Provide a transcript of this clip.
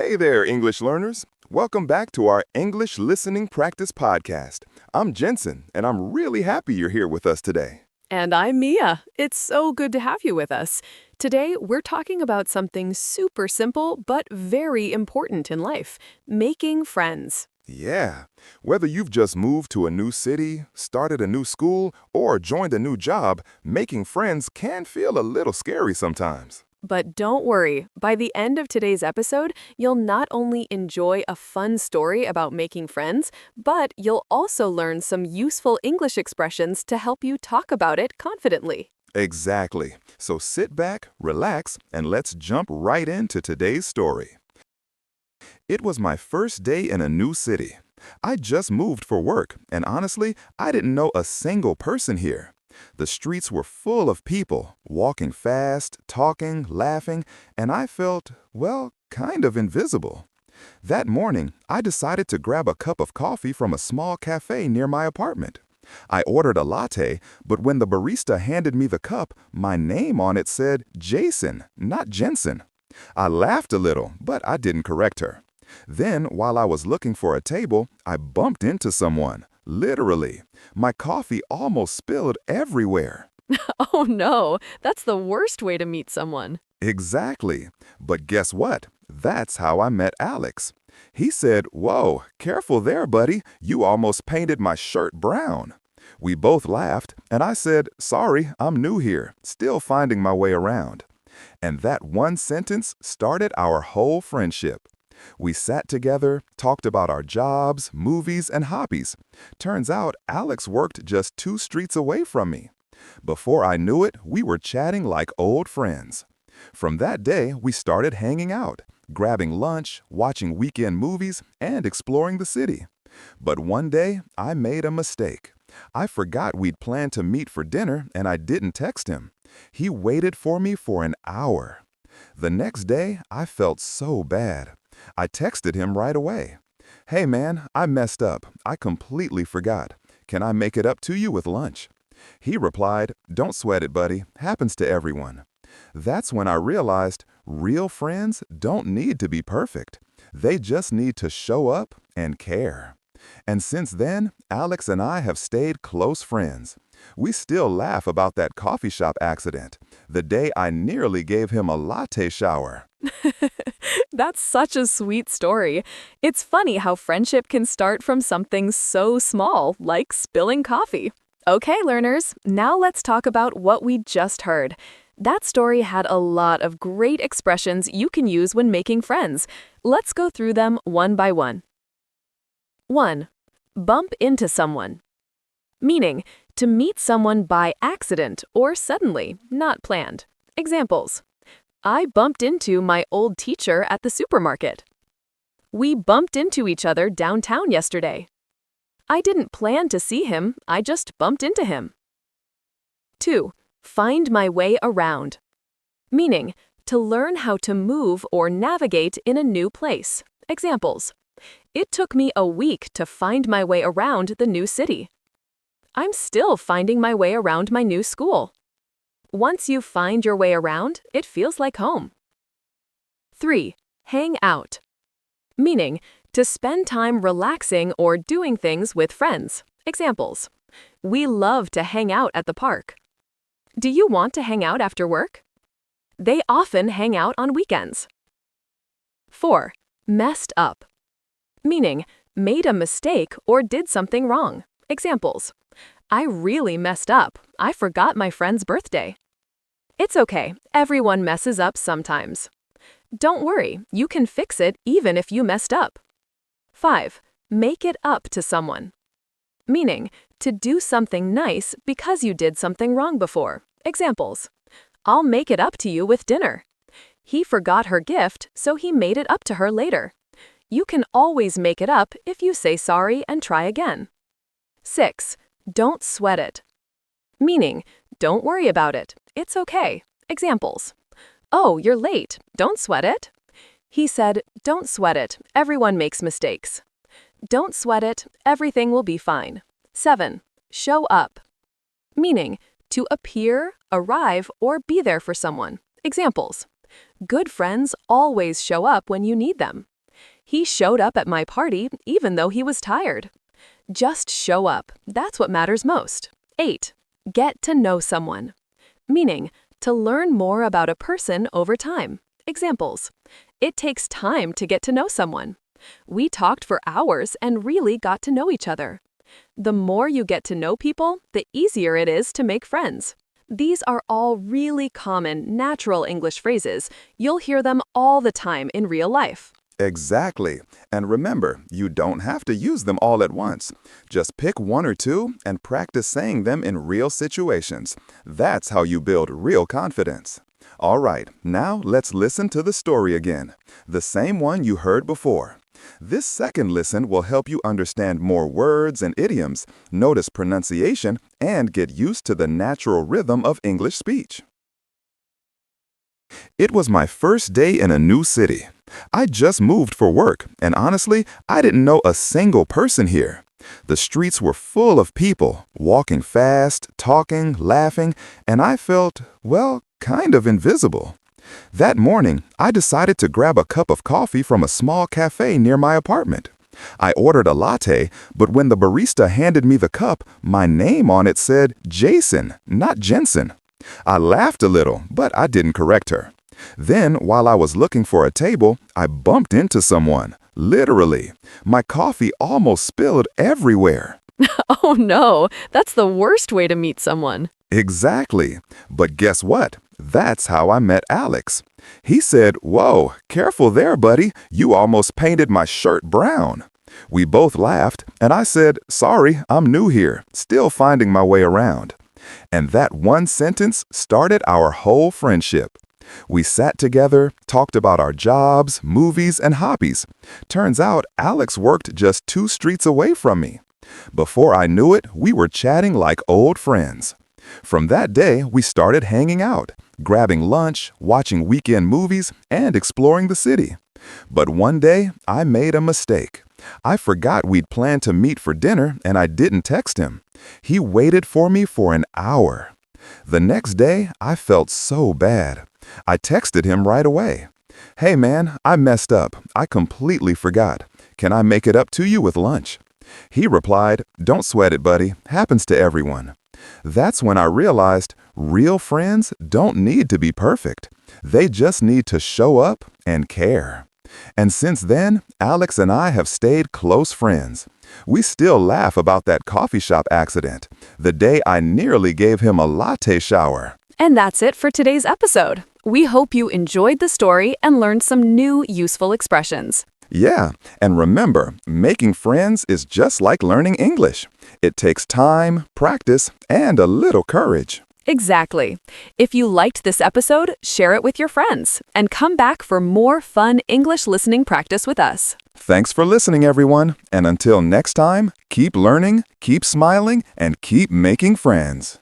Hey there, English learners. Welcome back to our English Listening Practice Podcast. I'm Jensen, and I'm really happy you're here with us today. And I'm Mia. It's so good to have you with us. Today, we're talking about something super simple but very important in life, making friends. Yeah, whether you've just moved to a new city, started a new school, or joined a new job, making friends can feel a little scary sometimes. But don't worry, by the end of today's episode, you'll not only enjoy a fun story about making friends, but you'll also learn some useful English expressions to help you talk about it confidently. Exactly. So sit back, relax, and let's jump right into today's story. It was my first day in a new city. I just moved for work, and honestly, I didn't know a single person here. The streets were full of people, walking fast, talking, laughing, and I felt, well, kind of invisible. That morning, I decided to grab a cup of coffee from a small cafe near my apartment. I ordered a latte, but when the barista handed me the cup, my name on it said Jason, not Jensen. I laughed a little, but I didn't correct her. Then, while I was looking for a table, I bumped into someone. Literally. My coffee almost spilled everywhere. Oh no, that's the worst way to meet someone. Exactly. But guess what? That's how I met Alex. He said, "Whoa, careful there, buddy. You almost painted my shirt brown." We both laughed, and I said, "Sorry, I'm new here, still finding my way around." And that one sentence started our whole friendship. We sat together, talked about our jobs, movies, and hobbies. Turns out Alex worked just 2 streets away from me. Before I knew it, we were chatting like old friends. From that day, we started hanging out, grabbing lunch, watching weekend movies, and exploring the city. But one day, I made a mistake. I forgot we'd planned to meet for dinner, and I didn't text him. He waited for me for an hour. The next day, I felt so bad. I texted him right away. "Hey man, I messed up. I completely forgot. Can I make it up to you with lunch?" He replied, "Don't sweat it, buddy. Happens to everyone." That's when I realized real friends don't need to be perfect. They just need to show up and care. And since then, Alex and I have stayed close friends. We still laugh about that coffee shop accident, the day I nearly gave him a latte shower. That's such a sweet story. It's funny how friendship can start from something so small, like spilling coffee. Okay, learners, now let's talk about what we just heard. That story had a lot of great expressions you can use when making friends. Let's go through them one by one. 1. Bump into someone. Meaning, to meet someone by accident or suddenly, not planned. Examples. I bumped into my old teacher at the supermarket. We bumped into each other downtown yesterday. I didn't plan to see him, I just bumped into him. 2. Find my way around. Meaning, to learn how to move or navigate in a new place. Examples. It took me a week to find my way around the new city. I'm still finding my way around my new school. Once you find your way around, it feels like home. 3. Hang out. Meaning, to spend time relaxing or doing things with friends. Examples. We love to hang out at the park. Do you want to hang out after work? They often hang out on weekends. 4. Messed up. Meaning, made a mistake or did something wrong. Examples. I really messed up. I forgot my friend's birthday. It's okay. Everyone messes up sometimes. Don't worry, you can fix it even if you messed up. 5. Make it up to someone. Meaning, to do something nice because you did something wrong before. Examples. I'll make it up to you with dinner. He forgot her gift, so he made it up to her later. You can always make it up if you say sorry and try again. 6. Don't sweat it. Meaning, don't worry about it. It's okay. Examples. Oh, you're late. Don't sweat it. He said, don't sweat it. Everyone makes mistakes. Don't sweat it. Everything will be fine. 7. Show up. Meaning, to appear, arrive, or be there for someone. Examples. Good friends always show up when you need them. He showed up at my party even though he was tired. Just show up. That's what matters most. 8. Get to know someone. Meaning, to learn more about a person over time. Examples. It takes time to get to know someone. We talked for hours and really got to know each other. The more you get to know people, the easier it is to make friends. These are all really common, natural English phrases. You'll hear them all the time in real life. Exactly. And remember, you don't have to use them all at once. Just pick one or two and practice saying them in real situations. That's how you build real confidence. All right, now let's listen to the story again, the same one you heard before. This second listen will help you understand more words and idioms, notice pronunciation, and get used to the natural rhythm of English speech. It was my first day in a new city. I just moved for work, and honestly, I didn't know a single person here. The streets were full of people, walking fast, talking, laughing, and I felt, well, kind of invisible. That morning, I decided to grab a cup of coffee from a small cafe near my apartment. I ordered a latte, but when the barista handed me the cup, my name on it said Jason, not Jensen. I laughed a little, but I didn't correct her. Then, while I was looking for a table, I bumped into someone. Literally. My coffee almost spilled everywhere. Oh no, that's the worst way to meet someone. Exactly. But guess what? That's how I met Alex. He said, "Whoa, careful there, buddy. You almost painted my shirt brown." We both laughed, and I said, "Sorry, I'm new here, still finding my way around." And that one sentence started our whole friendship. We sat together, talked about our jobs, movies, and hobbies. Turns out Alex worked just 2 streets away from me. Before I knew it, we were chatting like old friends. From that day, we started hanging out, grabbing lunch, watching weekend movies, and exploring the city. But one day, I made a mistake. I forgot we'd planned to meet for dinner, and I didn't text him. He waited for me for an hour. The next day, I felt so bad. I texted him right away. "Hey man, I messed up. I completely forgot. Can I make it up to you with lunch?" He replied, "Don't sweat it, buddy. Happens to everyone." That's when I realized real friends don't need to be perfect. They just need to show up and care. And since then, Alex and I have stayed close friends. We still laugh about that coffee shop accident, the day I nearly gave him a latte shower. And that's it for today's episode. We hope you enjoyed the story and learned some new useful expressions. Yeah, and remember, making friends is just like learning English. It takes time, practice, and a little courage. Exactly. If you liked this episode, share it with your friends and come back for more fun English listening practice with us. Thanks for listening, everyone. And until next time, keep learning, keep smiling, and keep making friends.